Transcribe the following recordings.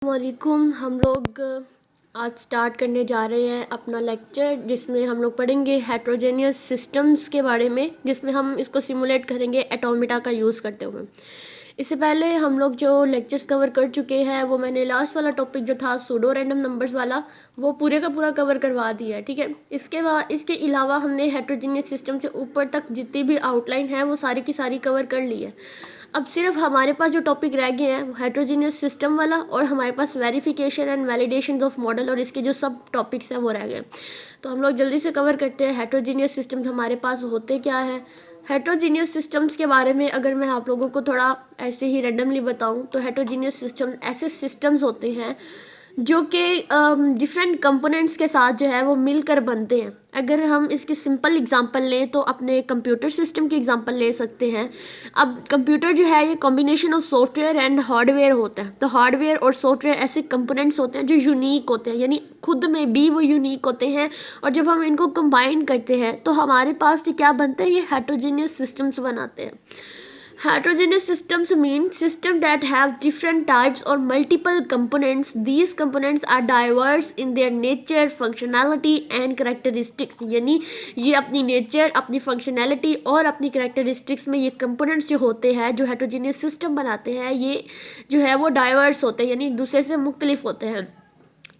वालेकुम। हम लोग आज स्टार्ट करने जा रहे हैं अपना लेक्चर, जिसमें हम लोग पढ़ेंगे हेट्रोजेनियस सिस्टम्स के बारे में, जिसमें हम इसको सिमुलेट करेंगे एटोमिटा का यूज़ करते हुए। इससे पहले हम लोग जो लेक्चर्स कवर कर चुके हैं, वो मैंने लास्ट वाला टॉपिक जो था सूडो रैंडम नंबर्स वाला, वो पूरे का पूरा कवर करवा दिया है। ठीक है, इसके अलावा हमने हेट्रोजेनियस सिस्टम से ऊपर तक जितनी भी आउटलाइन है वो सारी की सारी कवर कर ली है। अब सिर्फ हमारे पास जो टॉपिक रह गए हैं वो हेट्रोजीनियस सिस्टम वाला, और हमारे पास verification and validation of model और इसके जो सब टॉपिक्स हैं वो रह गए। तो हम लोग जल्दी से कवर करते हैं हेट्रोजीनियस सिस्टम्स हमारे पास होते क्या हैं। हेट्रोजीनियस सिस्टम्स के बारे में अगर मैं आप लोगों को थोड़ा ऐसे ही रैंडमली बताऊं तो हेट्रोजीनियस सिस्टम ऐसे सिस्टम्स होते हैं जो कि डिफरेंट कंपोनेंट्स के साथ जो है वो मिलकर बनते हैं। अगर हम इसकी सिंपल एग्जांपल लें तो अपने कंप्यूटर सिस्टम की एग्जांपल ले सकते हैं। अब कंप्यूटर जो है ये combination of software and hardware होता है। तो हार्डवेयर और सॉफ्टवेयर ऐसे कंपोनेंट्स होते हैं जो यूनिक होते हैं, यानी खुद में भी वो यूनिक होते हैं, और जब हम इनको कंबाइन करते हैं तो हमारे पास ये क्या बनता है, ये हेट्रोजीनियस सिस्टम्स बनाते हैं। Heterogeneous systems mean system that have different types or multiple components. These components are diverse in their nature, functionality and characteristics. यानी ये अपनी नेचर, अपनी फंक्शनैलिटी और अपनी करेक्टरिस्टिक्स में ये कंपोनेंट्स जो होते हैं, जो हेट्रोजीनियस सिस्टम बनाते हैं, ये जो है वो डाइवर्स होते हैं, यानी एक दूसरे से मुख्तलिफ होते हैं।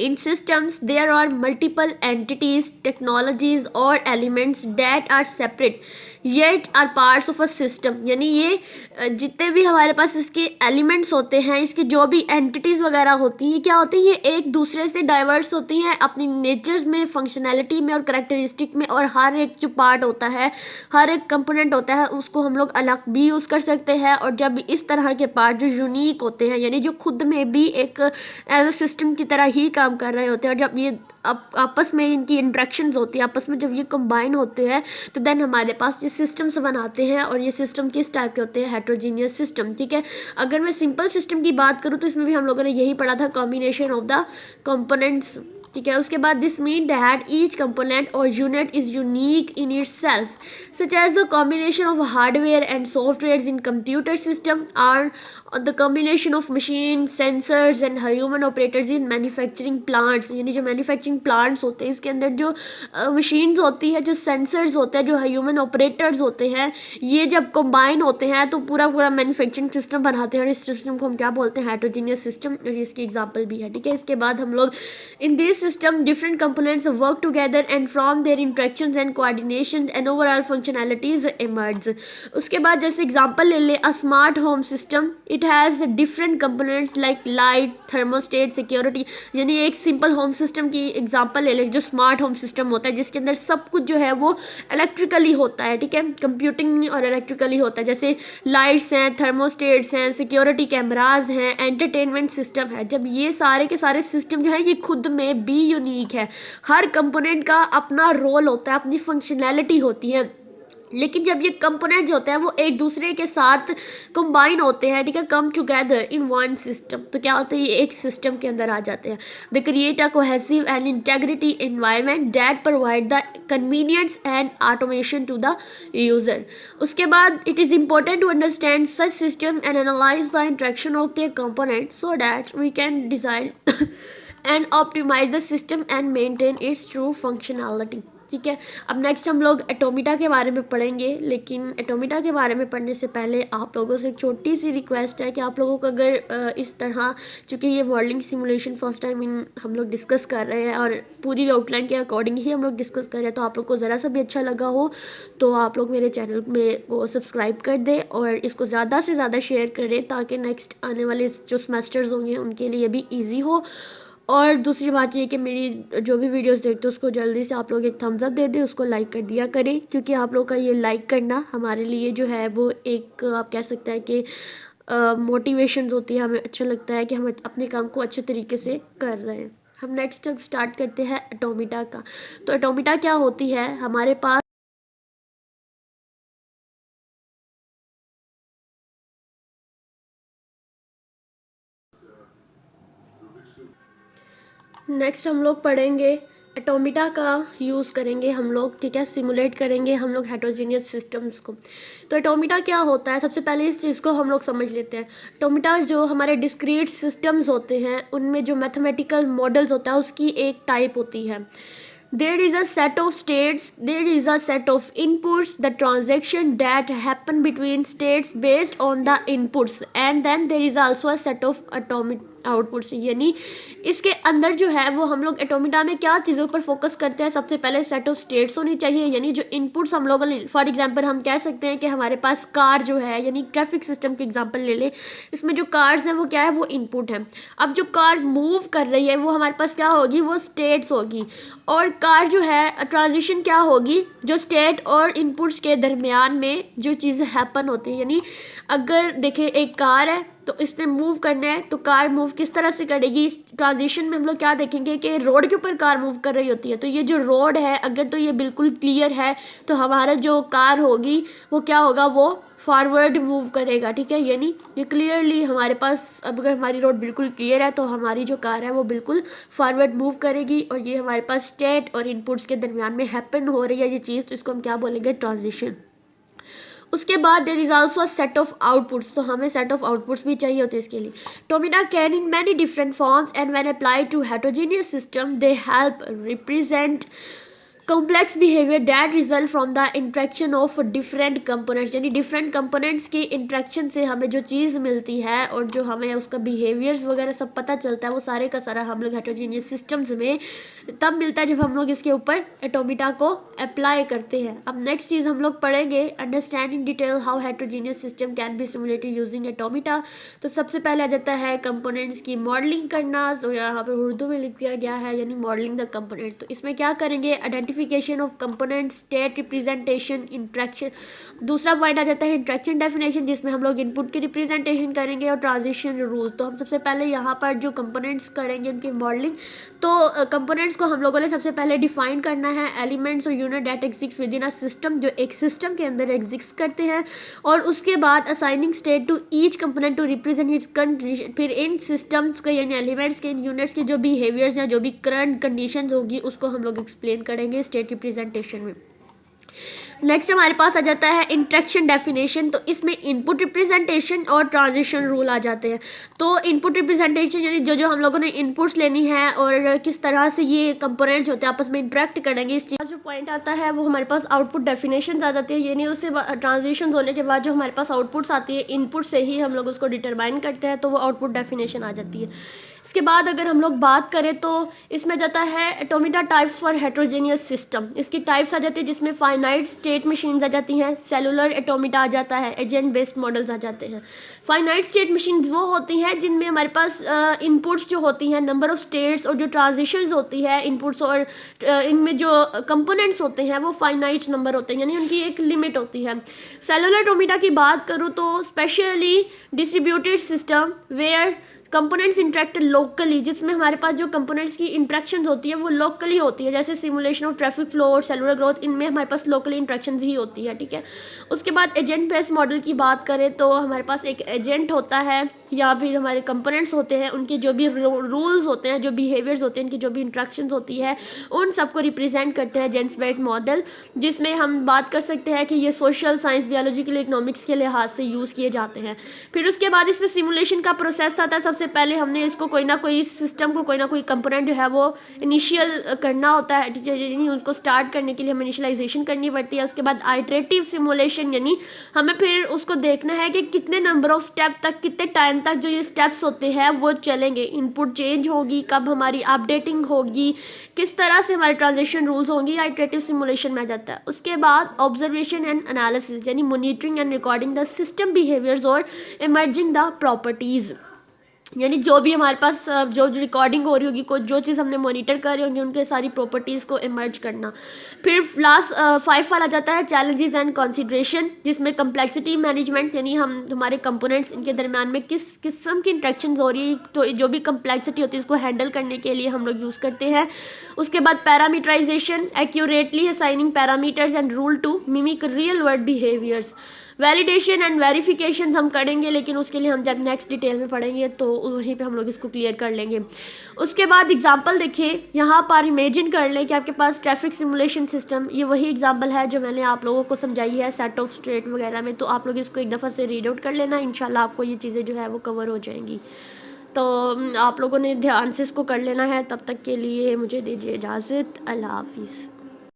In systems, there are multiple entities, technologies or elements that are separate yet are parts of a system. यानी ये जितने भी हमारे पास इसके एलिमेंट्स होते हैं, इसके जो भी एंटिटीज़ वगैरह होती हैं, क्या होती हैं, ये एक दूसरे से डाइवर्स होती हैं अपनी नेचर्स में, फंक्शनैलिटी में और करेक्टरिस्टिक में, और हर एक जो पार्ट होता है, हर एक कंपोनेंट होता है, उसको हम लोग अलग भी यूज़ कर सकते हैं। और जब इस तरह के पार्ट जो यूनिक होते हैं, यानी जो खुद में भी एक एज अ सिस्टम की तरह ही काम कर रहे होते हैं, और जब ये आपस में इनकी इंट्रैक्शंस होती है, आपस में जब ये कंबाइन होते हैं, तो देन हमारे पास ये सिस्टम्स बनाते हैं। और ये सिस्टम किस टाइप के होते हैं, हेट्रोजीनियस सिस्टम। ठीक है, अगर मैं सिंपल सिस्टम की बात करूँ तो इसमें भी हम लोगों ने यही पढ़ा था, कॉम्बिनेशन ऑफ द कंपोनेंट्स। ठीक है, उसके बाद this mean that each component और unit is unique in itself, such as the combination of hardware and software in computer system are the combination of machine, sensors and human operators in manufacturing plants. यानी जो manufacturing plants होते हैं, इसके अंदर जो machines होती है, जो सेंसर्स होते हैं, जो ह्यूमन ऑपरेटर्स होते हैं, ये जब कंबाइन होते हैं तो पूरा पूरा मैन्युफैक्चरिंग सिस्टम बनाते हैं, और इस सिस्टम को हम क्या बोलते हैं, हेट्रोजीनियस सिस्टम। और इसकी एग्जांपल भी है। ठीक है, इसके बाद हम लोग in this system different components work together and from their interactions and coordination and overall functionalities emerge. उसके बाद जैसे एग्जांपल ले ले, a smart home system it has different components like light, thermostat, security। यानी एक सिंपल होम सिस्टम की example ले ले जो स्मार्ट होम सिस्टम होता है, जिसके अंदर सब कुछ जो है वो इलेक्ट्रिकली होता है। ठीक है, कंप्यूटिंग और इलेक्ट्रिकली होता है, जैसे लाइट्स हैं, थर्मोस्टेट्स हैं, सिक्योरिटी कैमराज हैं, एंटरटेनमेंट सिस्टम है। जब ये सारे के सारे सिस्टम जो है ये खुद में भी यूनिक है, हर कंपोनेंट का अपना रोल होता है, अपनी फंक्शनैलिटी होती है, लेकिन जब ये कंपोनेंट जो होते हैं वो एक दूसरे के साथ कंबाइन होते हैं, ठीक है, come together in one system, तो क्या होता है, ये एक सिस्टम के अंदर आ जाते हैं। The create a cohesive and integrity environment that provide the convenience and automation to the user. उसके बाद it is important to understand such system and analyse the interaction of their component so that we can design and optimise the system and maintain its true functionality. ठीक है, अब next हम लोग एटोमिटा के बारे में पढ़ेंगे, लेकिन एटोमिटा के बारे में पढ़ने से पहले आप लोगों से एक छोटी सी रिक्वेस्ट है कि आप लोगों को अगर इस तरह, चूँकि ये मॉडलिंग सिमुलेशन फर्स्ट टाइम हम लोग डिस्कस कर रहे हैं और पूरी आउटलाइन के अकॉर्डिंग ही हम लोग डिस्कस कर रहे हैं, तो आप लोग को ज़रा सा भी अच्छा लगा हो तो आप लोग मेरे चैनल में को सब्सक्राइब कर दें और इसको ज़्यादा से ज़्यादा शेयर करें, ताकि नेक्स्ट आने वाले जो सेमेस्टर्स होंगे उनके लिए भी ईजी हो। और दूसरी बात ये कि मेरी जो भी वीडियोस देखते हो उसको जल्दी से आप लोग एक थम्स अप दे दें, उसको लाइक कर दिया करें, क्योंकि आप लोग का ये लाइक करना हमारे लिए जो है वो एक आप कह सकते हैं कि मोटिवेशन होती है। हमें अच्छा लगता है कि हम अपने काम को अच्छे तरीके से कर रहे हैं। हम नेक्स्ट अब स्टार्ट करते हैं एटोमिटा का। तो एटोमिटा क्या होती है, हमारे पास नेक्स्ट हम लोग पढ़ेंगे एटोमिटा का यूज़ करेंगे हम लोग, ठीक है, सिमुलेट करेंगे हम लोग हेट्रोजीनियस सिस्टम्स को। तो एटोमिटा क्या होता है, सबसे पहले इस चीज़ को हम लोग समझ लेते हैं। एटोमिटा जो हमारे डिस्क्रीट सिस्टम्स होते हैं उनमें जो मैथमेटिकल मॉडल्स होता है उसकी एक टाइप होती है। There is a set of states, there is a set of inputs, the transaction that happen between states based on the inputs, and then there is also a set of atomic outputs. यानी इसके अंदर जो है वो हम लोग एटोमिटा में क्या चीज़ों पर फोकस करते हैं, सबसे पहले सेट ऑफ स्टेट्स होनी चाहिए, यानी जो इनपुट्स हम लोग, फॉर एग्जांपल हम कह सकते हैं कि हमारे पास कार जो है, यानी ट्रैफिक सिस्टम के एग्जांपल ले लें, इसमें जो कार्स हैं वो क्या है, वो इनपुट है। अब जो कार मूव कर रही है वो हमारे पास क्या होगी, वो स्टेट्स होगी। और कार जो है ट्रांजिशन क्या होगी, जो स्टेट और इनपुट्स के दरमियान में जो चीज़ें हैपन होती है। यानी अगर देखें एक कार है तो इसमें मूव करना है तो कार मूव किस तरह से करेगी, इस ट्रांजिशन में हम लोग क्या देखेंगे कि रोड के ऊपर कार मूव कर रही होती है। तो ये जो रोड है अगर तो ये बिल्कुल क्लियर है तो हमारा जो कार होगी वो क्या होगा, वो फॉरवर्ड मूव करेगा, ठीक है। यानी ये क्लियरली हमारे पास, अब अगर हमारी रोड बिल्कुल क्लियर है तो हमारी जो कार है वो बिल्कुल फॉरवर्ड मूव करेगी। और ये हमारे पास स्टेट और इनपुट्स के दरमियान में हैपन हो रही है ये चीज़, तो इसको हम क्या बोलेंगे, ट्रांजिशन। उसके बाद there is also a set of outputs, तो हमें सेट ऑफ आउटपुट्स भी चाहिए होते हैं इसके लिए। Automata can in many different forms and when apply to heterogeneous system they help represent complex behaviour that result from the interaction of different components. यानी different components की इंट्रैक्शन से हमें जो चीज़ मिलती है और जो हमें उसका बिहेवियर्स वगैरह सब पता चलता है वो सारे का सारा हम लोग हेट्रोजीनियस सिस्टम्स में तब मिलता है जब हम लोग इसके ऊपर एटोमिटा को अप्लाई करते हैं। अब नेक्स्ट चीज़ हम लोग पढ़ेंगे, understand in detail how heterogeneous system can be simulated using automata. तो सबसे पहले आ जाता है कंपोनेंट्स की मॉडलिंग करना, तो यहाँ पर उर्दू में लिख दिया गया है यानी मॉडलिंग द कंपोनेंट। तो इसमें क्या करेंगे, identification of component, state representation, interaction. दूसरा पॉइंट आ जाता है इंट्रैक्शन डेफिनेशन जिसमें हम लोग इनपुट की रिप्रेजेंटेशन करेंगे और ट्रांजिशन रूल। तो हम सबसे पहले यहाँ पर जो कंपोनेंट्स करेंगे उनकी मॉडलिंग, तो कंपोनेंट्स को हम लोगों ने सबसे पहले डिफाइन करना है, एलिमेंट्स और unit that exist with in a system, जो एक सिस्टम के अंदर एग्जिस्ट करते हैं। और उसके बाद assigning state to each component to represent its condition. फिर इन सिस्टम्स के यानी एलिमेंट्स के, इन यूनिट्स के जो बिहेवियर्स हैं, जो भी करंट कंडीशंस होगी उसको हम लोग एक्सप्लेन करेंगे स्टेट रिप्रेजेंटेशन में। नेक्स्ट हमारे पास आ जाता है इंट्रैक्शन डेफिनेशन, तो इसमें इनपुट रिप्रेजेंटेशन और ट्रांजिशन रूल आ जाते हैं। तो इनपुट रिप्रेजेंटेशन यानी जो जो हम लोगों ने इनपुट्स लेनी है और किस तरह से ये कंपोनेंट्स होते हैं आपस में इंटरेक्ट करेंगे, इस चीज़ जो पॉइंट आता है वो हमारे पास आउटपुट डेफिनेशन आ जाती है। यानी उससे ट्रांजिशन होने के बाद जो हमारे पास आउटपुट्स आती है, इनपुट से ही हम लोग उसको डिटरमाइन करते हैं, तो वो आउटपुट डेफिनेशन आ जाती है। इसके बाद अगर हम लोग बात करें तो इसमें जाता है एटोमिटा टाइप्स फॉर हेट्रोजेनियस सिस्टम। इसकी टाइप्स आ जाती है जिसमें फाइनाइट स्टेट मशीन्स आ जाती हैं, सेलुलर एटोमिटा आ जाता है, एजेंट बेस्ड मॉडल्स आ जाते हैं। फाइनाइट स्टेट मशीन्स वो होती हैं जिनमें हमारे पास इनपुट्स जो होती हैं, नंबर ऑफ स्टेट्स और जो ट्रांजिशंस होती है इनपुट्स और इनमें जो कंपोनेंट्स होते हैं वो फाइनाइट नंबर होते हैं, यानी उनकी एक लिमिट होती है। सेलुलर एटोमिटा की बात करूँ तो specially distributed system where components interact locally, जिसमें हमारे पास जो कंपोनेंट्स की इंट्रैक्शंस होती है वो लोकली होती है, जैसे सिमुलेशन ऑफ ट्रैफिक फ्लो और सेलुलर ग्रोथ, इनमें हमारे पास लोकली इंट्रैक्शंस ही होती है, ठीक है। उसके बाद एजेंट बेस्ड मॉडल की बात करें तो हमारे पास एक एजेंट होता है या फिर हमारे कंपोनेंट्स होते हैं, उनके जो भी रूल्स होते हैं, जो बिहेवियर्स होते हैं, उनकी जो भी इंट्रैक्शंस होती है उन सबको रिप्रेजेंट करते हैं एजेंट्स बेस्ड मॉडल, जिसमें हम बात कर सकते हैं कि ये सोशल साइंस, बायोलॉजिकल, इकोनॉमिक्स के लिहाज से यूज़ किए जाते हैं। फिर उसके बाद इसमें सिमुलेशन का प्रोसेस आता है। सबसे पहले हमने इसको कोई ना कोई सिस्टम को, कोई ना कोई कंपोनेंट जो है वो इनिशियल करना होता है, यानी उसको स्टार्ट करने के लिए हमें इनिशियलाइजेशन करनी पड़ती है। उसके बाद आइटरेटिव सिमुलेशन, यानी हमें फिर उसको देखना है कि कितने नंबर ऑफ स्टेप तक, कितने टाइम तक जो ये स्टेप्स होते हैं वो चलेंगे, इनपुट चेंज होगी, कब हमारी अपडेटिंग होगी, किस तरह से हमारे ट्रांजिशन रूल्स होंगी, आइटरेटिव सिमुलेशन में आ जाता है। उसके बाद ऑब्जर्वेशन एंड एनालिसिस, यानी monitoring and recording the system behaviours और इमर्जिंग द प्रॉपर्टीज़, यानी जो भी हमारे पास जो रिकॉर्डिंग हो रही होगी, कोई जो चीज़ हमने मॉनिटर कर रही होंगी, उनके सारी प्रॉपर्टीज़ को इमर्ज करना। फिर लास्ट 5 वाला जाता है चैलेंजेस एंड कंसीडरेशन, जिसमें कम्प्लेक्सिटी मैनेजमेंट, यानी हम हमारे कंपोनेंट्स इनके दरमियान में किस किस्म की इंट्रैक्शन हो रही है, तो जो भी कम्प्लेक्सिटी होती है इसको हैंडल करने के लिए हम लोग यूज़ करते हैं। उसके बाद parameterisation, accurately assigning parameters and rule to mimic real world behaviours, validation and verification हम करेंगे, लेकिन उसके लिए हम जब नेक्स्ट डिटेल में पढ़ेंगे तो वहीं पे हम लोग इसको क्लियर कर लेंगे। उसके बाद एग्जांपल देखिए, यहाँ पर इमेजिन कर लें कि आपके पास ट्रैफिक सिमुलेशन सिस्टम, ये वही एग्जांपल है जो मैंने आप लोगों को समझाई है सेट ऑफ स्टेट वगैरह में। तो आप लोग इसको एक दफ़ा से रीड आउट कर लेना, इंशाल्लाह आपको ये चीज़ें जो है वो कवर हो जाएंगी। तो आप लोगों ने ध्यान से इसको कर लेना है। तब तक के लिए मुझे दीजिए इजाज़त। अल्लाह हाफिज़।